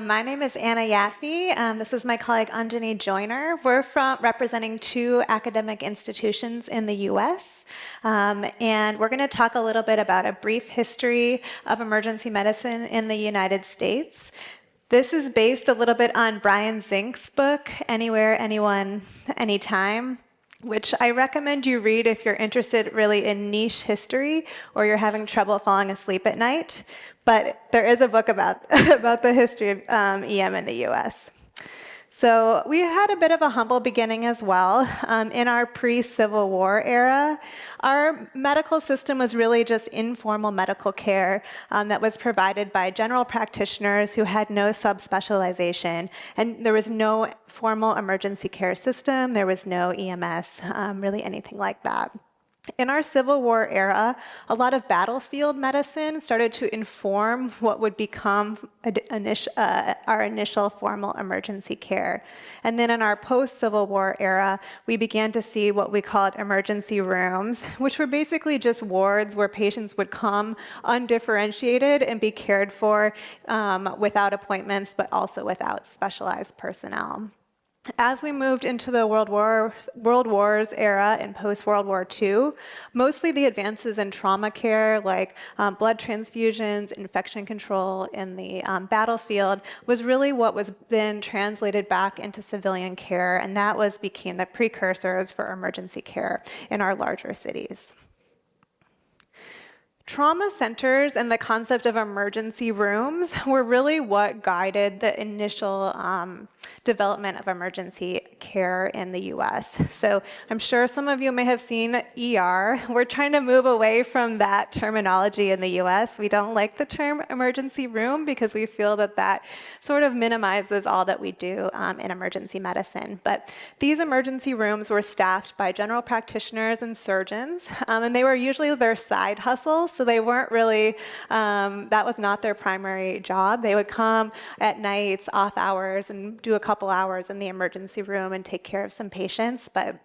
My name is Yaffee. This is my colleague Anjni Joyner. We're representing two academic institutions in the US. And we're going to talk a little bit about a brief history of emergency medicine in the United States. This is based a little bit on Brian Zink's book, Anywhere, Anyone, Anytime, which I recommend you read if you're interested really in niche history or you're having trouble falling asleep at night. But there is a book about, about the history of EM in the US. So we had a bit of a humble beginning as well. In our pre-Civil War era, our medical system was really just informal medical care that was provided by general practitioners who had no subspecialization. And there was no formal emergency care system. There was no EMS, really anything like that. In our Civil War era, a lot of battlefield medicine started to inform what would become our initial formal emergency care. And then in our post-Civil War era, we began to see what we called emergency rooms, which were basically just wards where patients would come undifferentiated and be cared for without appointments, but also without specialized personnel. As we moved into the World Wars era and post-World War II, mostly the advances in trauma care, like blood transfusions, infection control in the battlefield, was really what was then translated back into civilian care, and that became the precursors for emergency care in our larger cities. Trauma centers and the concept of emergency rooms were really what guided the initial development of emergency care in the US. So I'm sure some of you may have seen ER. We're trying to move away from that terminology in the US. We don't like the term emergency room because we feel that that sort of minimizes all that we do in emergency medicine. But these emergency rooms were staffed by general practitioners and surgeons, and they were usually their side hustles. So they weren't really, that was not their primary job. They would come at nights, off hours, and do a couple hours in the emergency room and take care of some patients. But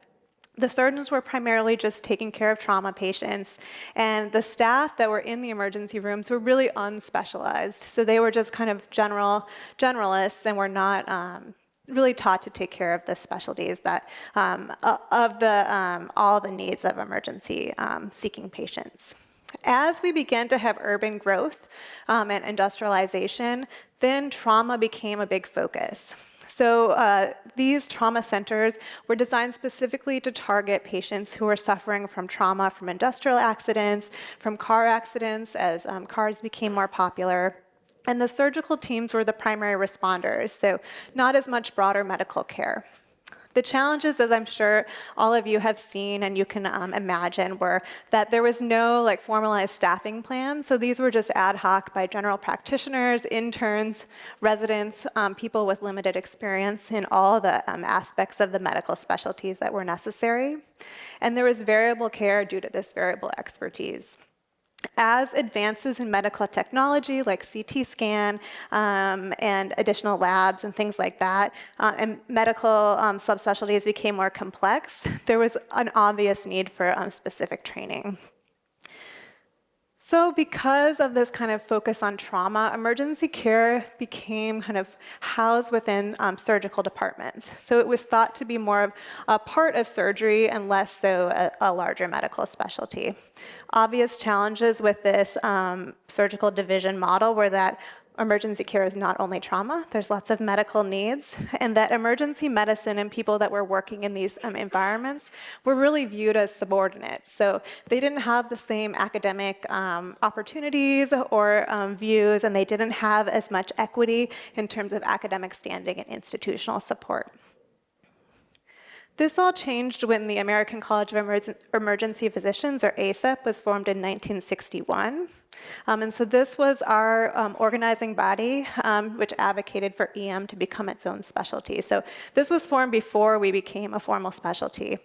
the surgeons were primarily just taking care of trauma patients, and the staff that were in the emergency rooms were really unspecialized. So they were just kind of generalists and were not really taught to take care of the specialties that all the needs of emergency seeking patients. As we began to have urban growth and industrialization, then trauma became a big focus. So these trauma centers were designed specifically to target patients who were suffering from trauma from industrial accidents, from car accidents as cars became more popular. And the surgical teams were the primary responders, so not as much broader medical care. The challenges, as I'm sure all of you have seen and you can imagine, were that there was no formalized staffing plan. So these were just ad hoc by general practitioners, interns, residents, people with limited experience in all the aspects of the medical specialties that were necessary. And there was variable care due to this variable expertise. As advances in medical technology like CT scan and additional labs and things like that, and medical subspecialties became more complex, there was an obvious need for specific training. So because of this kind of focus on trauma, emergency care became kind of housed within surgical departments. So it was thought to be more of a part of surgery and less so a larger medical specialty. Obvious challenges with this surgical division model were that emergency care is not only trauma, there's lots of medical needs, and that emergency medicine and people that were working in these environments were really viewed as subordinate. So they didn't have the same academic opportunities or views, and they didn't have as much equity in terms of academic standing and institutional support. This all changed when the American College of Emergency Physicians, or ACEP, was formed in 1961. And so this was our organizing body, which advocated for EM to become its own specialty. So this was formed before we became a formal specialty.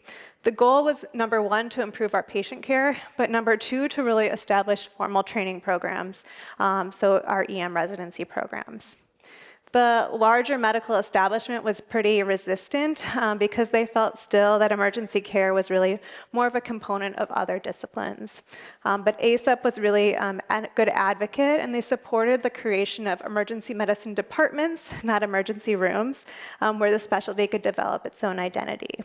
The goal was, number one, to improve our patient care, but number two, to really establish formal training programs, so our EM residency programs. the larger medical establishment was pretty resistant because they felt still that emergency care was really more of a component of other disciplines. But ASAP was really a good advocate, and they supported the creation of emergency medicine departments, not emergency rooms, where the specialty could develop its own identity.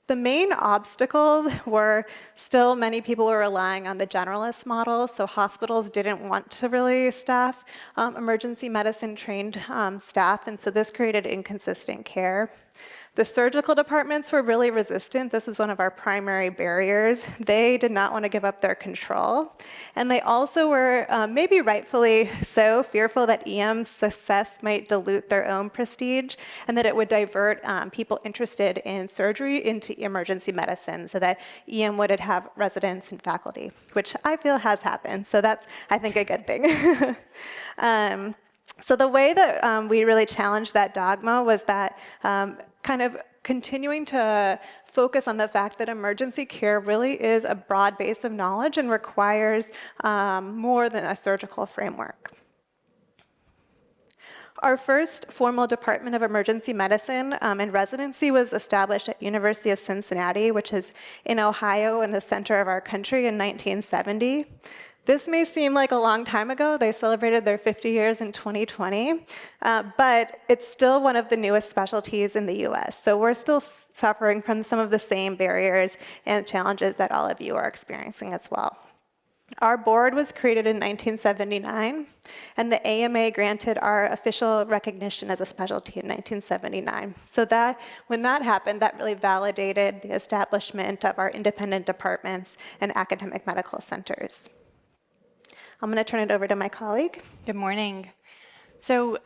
The main obstacles were still many people were relying on the generalist model, so hospitals didn't want to really staff emergency medicine trained staff, and so this created inconsistent care. The surgical departments were really resistant. This was one of our primary barriers. They did not want to give up their control. And they also were, maybe rightfully so, fearful that EM's success might dilute their own prestige and that it would divert people interested in surgery into emergency medicine so that EM would have residents and faculty, which I feel has happened. So that's, I think, a good thing. So the way that we really challenged that dogma was that kind of continuing to focus on the fact that emergency care really is a broad base of knowledge and requires more than a surgical framework. Our first formal department of emergency medicine and residency was established at University of Cincinnati, which is in Ohio in the center of our country in 1970. This may seem like a long time ago. They celebrated their 50 years in 2020, but it's still one of the newest specialties in the US. So we're still suffering from some of the same barriers and challenges that all of you are experiencing as well. Our board was created in 1979, and the AMA granted our official recognition as a specialty in 1979. So when that happened, that really validated the establishment of our independent departments and academic medical centers. I'm going to turn it over to my colleague. Good morning. So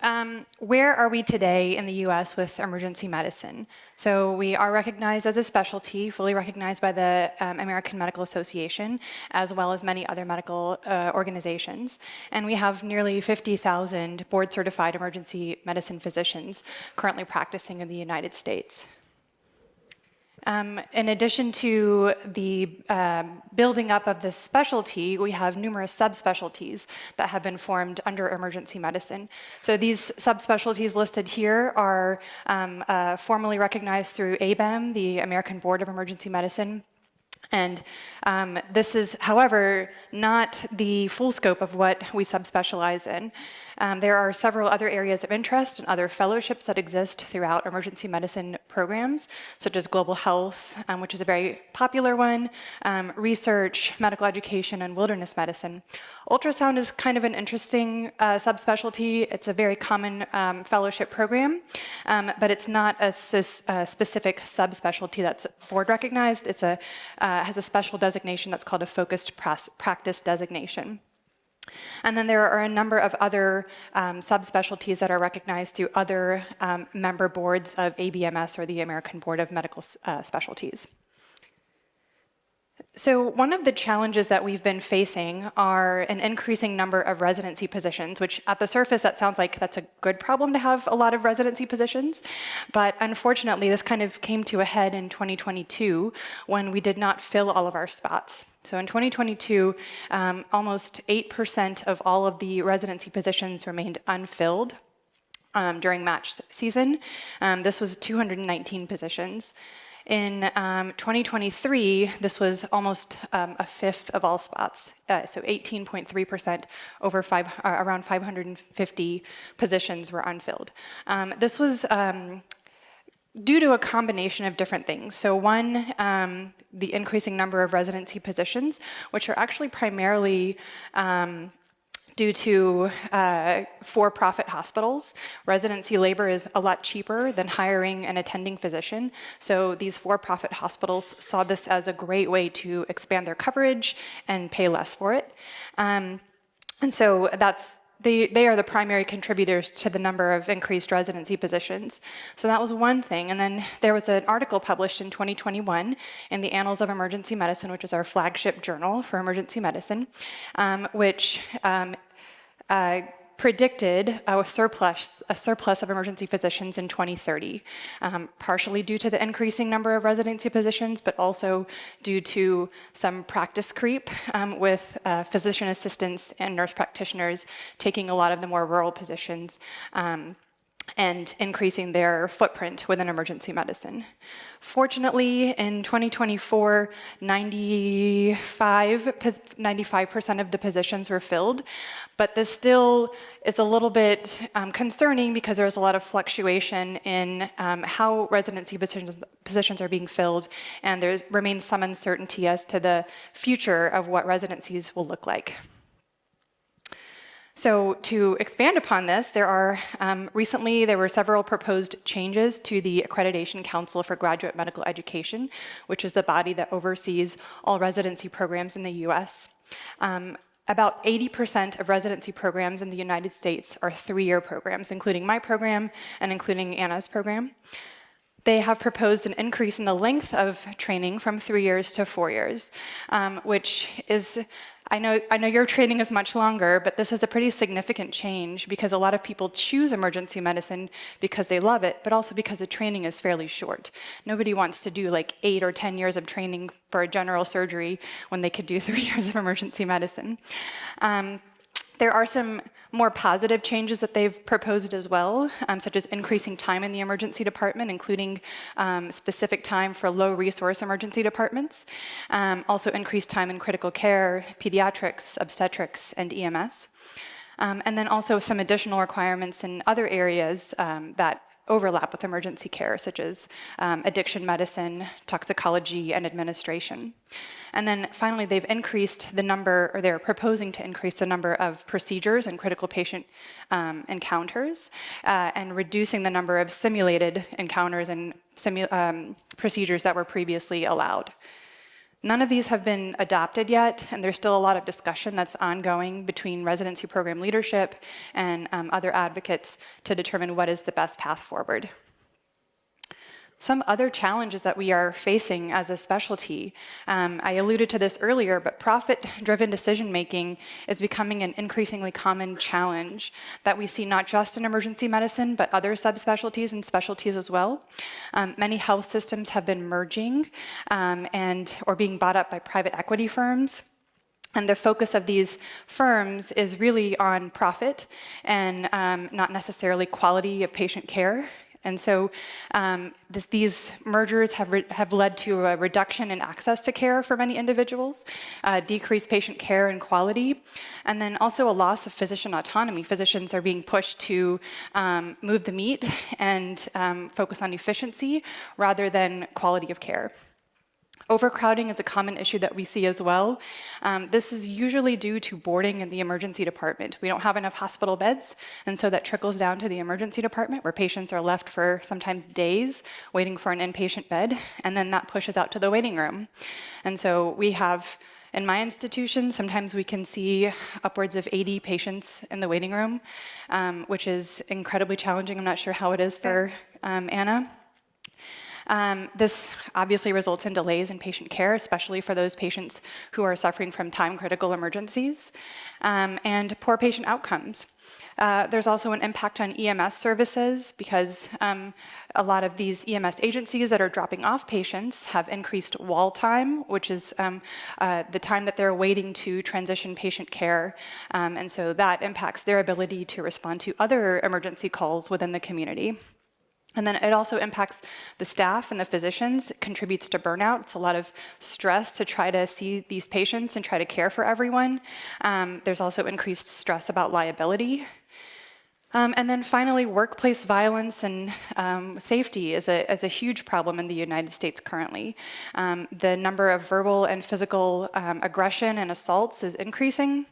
where are we today in the US with emergency medicine? So we are recognized as a specialty, fully recognized by the American Medical Association, as well as many other medical organizations. And we have nearly 50,000 board-certified emergency medicine physicians currently practicing in the United States. In addition to the building up of this specialty, we have numerous subspecialties that have been formed under emergency medicine. So these subspecialties listed here are formally recognized through ABEM, the American Board of Emergency Medicine. And this is, however, not the full scope of what we subspecialize in. There are several other areas of interest and other fellowships that exist throughout emergency medicine programs, such as global health, which is a very popular one, research, medical education, and wilderness medicine. Ultrasound is kind of an interesting subspecialty. It's a very common fellowship program, but it's not a specific subspecialty that's board recognized. It's has a special designation that's called a focused practice designation. And then there are a number of other subspecialties that are recognized through other member boards of ABMS, or the American Board of Medical Specialties. So one of the challenges that we've been facing are an increasing number of residency positions, which at the surface, that sounds like that's a good problem to have a lot of residency positions. But unfortunately, this kind of came to a head in 2022 when we did not fill all of our spots. So in 2022, almost 8% of all of the residency positions remained unfilled during match season. This was 219 positions. In 2023, this was almost a fifth of all spots, so 18.3%, around 550 positions were unfilled. This was due to a combination of different things. So one, the increasing number of residency positions, which are actually primarily due to for-profit hospitals. Residency labor is a lot cheaper than hiring an attending physician. So these for-profit hospitals saw this as a great way to expand their coverage and pay less for it. And so they are the primary contributors to the number of increased residency positions. So that was one thing. And then there was an article published in 2021 in the Annals of Emergency Medicine, which is our flagship journal for emergency medicine, which predicted a surplus of emergency physicians in 2030, partially due to the increasing number of residency positions, but also due to some practice creep with physician assistants and nurse practitioners taking a lot of the more rural positions and increasing their footprint within emergency medicine. Fortunately, in 2024, 95% of the positions were filled, but this still is a little bit concerning because there's a lot of fluctuation in how residency positions are being filled, and there remains some uncertainty as to the future of what residencies will look like. So to expand upon this, recently there were several proposed changes to the Accreditation Council for Graduate Medical Education, which is the body that oversees all residency programs in the US. About 80% of residency programs in the United States are 3-year programs, including my program and including Anna's program. They have proposed an increase in the length of training from 3 years to 4 years, which is, I know your training is much longer, but this is a pretty significant change because a lot of people choose emergency medicine because they love it, but also because the training is fairly short. Nobody wants to do like 8 or 10 years of training for a general surgery when they could do 3 years of emergency medicine. There are some more positive changes that they've proposed as well, such as increasing time in the emergency department, including specific time for low-resource emergency departments, also increased time in critical care, pediatrics, obstetrics, and EMS, and then also some additional requirements in other areas that overlap with emergency care, such as addiction medicine, toxicology, and administration. And then finally, they've increased the number, or they're proposing to increase the number of procedures and critical patient encounters, and reducing the number of simulated encounters and procedures that were previously allowed. None of these have been adopted yet, and there's still a lot of discussion that's ongoing between residency program leadership and other advocates to determine what is the best path forward. Some other challenges that we are facing as a specialty, I alluded to this earlier, but profit-driven decision-making is becoming an increasingly common challenge that we see not just in emergency medicine, but other subspecialties and specialties as well. Many health systems have been merging or being bought up by private equity firms. And the focus of these firms is really on profit and not necessarily quality of patient care. And so these mergers have led to a reduction in access to care for many individuals, decreased patient care and quality, and then also a loss of physician autonomy. Physicians are being pushed to move the meat and focus on efficiency rather than quality of care. Overcrowding is a common issue that we see as well. This is usually due to boarding in the emergency department. We don't have enough hospital beds, and so that trickles down to the emergency department where patients are left for sometimes days waiting for an inpatient bed, and then that pushes out to the waiting room. And so we have, in my institution, sometimes we can see upwards of 80 patients in the waiting room, which is incredibly challenging. I'm not sure how it is for Anna. This obviously results in delays in patient care, especially for those patients who are suffering from time-critical emergencies, and poor patient outcomes. There's also an impact on EMS services because a lot of these EMS agencies that are dropping off patients have increased wall time, which is the time that they're waiting to transition patient care. And so that impacts their ability to respond to other emergency calls within the community. And then it also impacts the staff and the physicians. It contributes to burnout. It's a lot of stress to try to see these patients and try to care for everyone. There's also increased stress about liability. And then finally, workplace violence and safety is a huge problem in the United States currently. The number of verbal and physical aggression and assaults is increasing.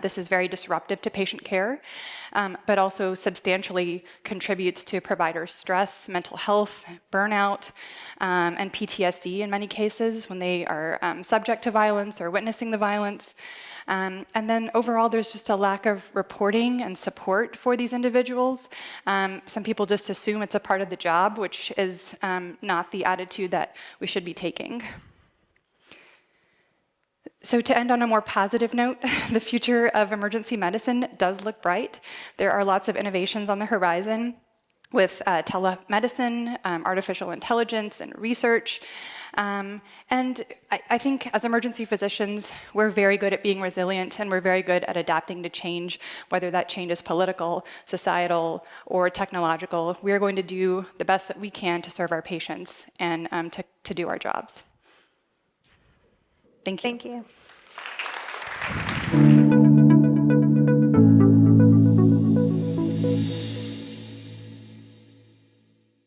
This is very disruptive to patient care, but also substantially contributes to provider stress, mental health, burnout, and PTSD in many cases when they are subject to violence or witnessing the violence. And then overall, there's just a lack of reporting and support for these individuals. Some people just assume it's a part of the job, which is not the attitude that we should be taking. So to end on a more positive note, the future of emergency medicine does look bright. There are lots of innovations on the horizon with telemedicine, artificial intelligence, and research. And I think as emergency physicians, we're very good at being resilient, and we're very good at adapting to change, whether that change is political, societal, or technological. We are going to do the best that we can to serve our patients and to do our jobs. Thank you. Thank you.